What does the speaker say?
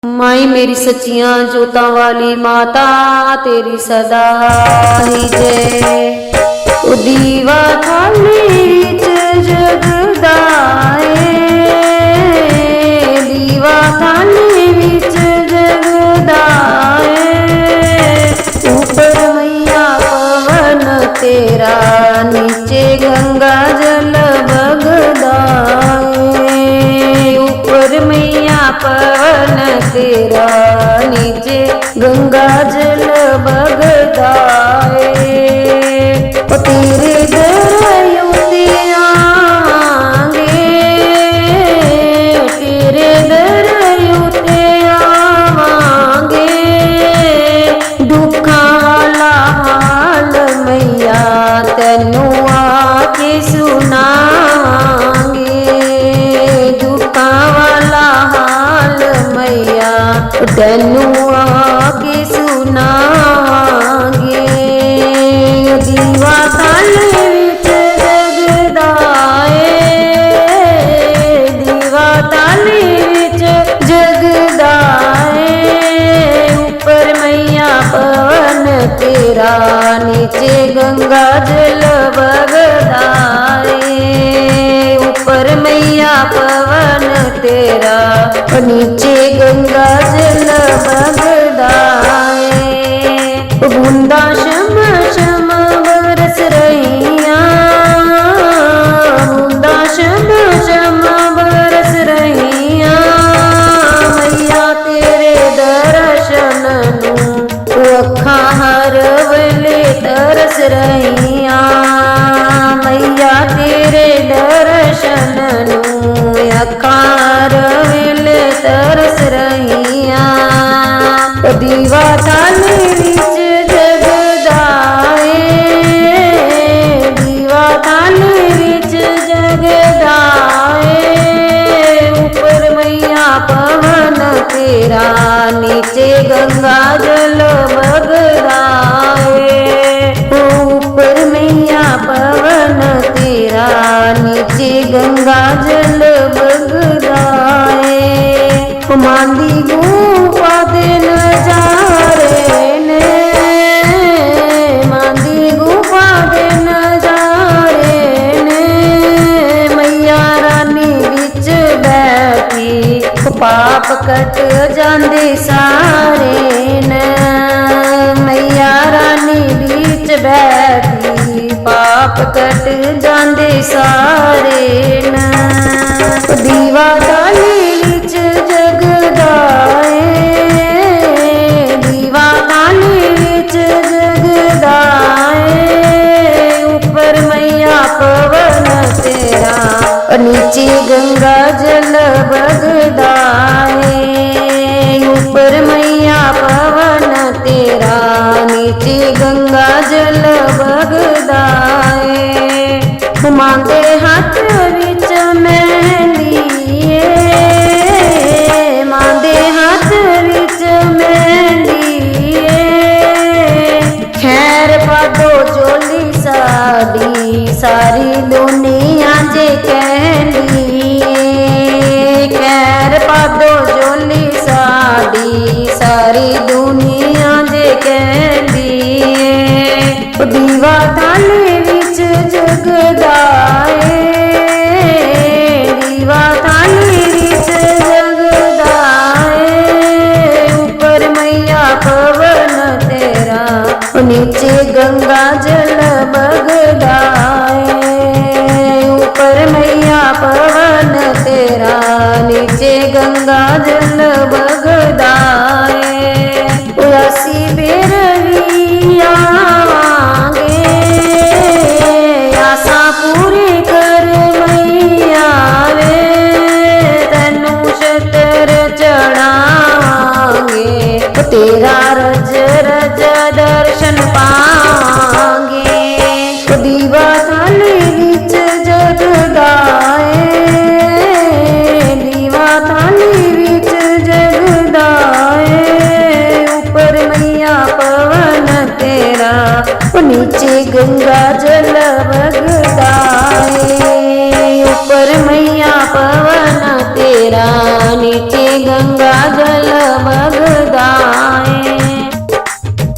माई मेरी सच्चियां जोतां वाली माता तेरी सदा ही जय। ओ दीवा थाली च जगदाए, दीवा थाली विच जगदाए। ऊपर मैया पवन तेरा, नीचे गंगा जल बगदाए। ऊपर मैया पवन तेरा, नीचे गंगा जल बगदाए। ओ तेरे दरियों ते आवांगे, तेरे दरियों ते आवांगे। दुखां वाला हाल मैया तैनू आके सुनावांगे। दुखां वाला हाल मैया तैनू आके सुनावांगे। दीवा थाली विच जगदाए, दीवा थाली विच जगदाए। ऊपर मैया पवन तेरा, नीचे गंगा जल बगदाए। ऊपर मैया पवन तेरा, नीचे गंगा जल बगदाए। बूंदा शम शम बरस रहियां, बूंदा शम शम बरस रहियां। मैया तेरे दर्शन नूं अखां हर वेले तरस रहियां। मैया तेरे दर्शन नूं अखां हर वेले तरस रहियां। दीवा थाली विच जगदाए, दीवा थाली विच जगदाए। ऊपर मैया पवन तेरा, नीचे गंगा जल बगदाए। ऊपर मैया पवन तेरा, नीचे गंगा जल बगदाए। मांदी गुफा दे नजारे ने, मांदी गुफा दे नजारे ने। मैया रानी विच बैठी पाप कट जांदे सारे न। मैया रानी विच बैठी पाप कट जांदे सारे न। दीवा थाली विच जगदाए, दीवा थाली विच जगदाए। ऊपर मैया पवन तेरा, नीचे गंगा जल बगदाए। ऊपर मैया पवन तेरा, नीचे गंगा जल बगदाए। मांगे हाथ विच मेहंदी, मांगे हाथ विच मेहंदी। खैर पादो जोली साडी, सारी दुनिया जे कहंदी। खैर पादो जोली साडी, सारी दुनिया जे कहंदी। दीवा थाली विच जगदाए, दीवा थाली विच जगदाए। ऊपर मैया पवन तेरा, नीचे गंगा जल बगदाए। ऊपर मैया पवन तेरा, नीचे गंगा जल बगदाए। उसी बेरवी आवांगे, आसा पूरी कर मैया वे। तैनू छतर चढ़ावांगे तेरा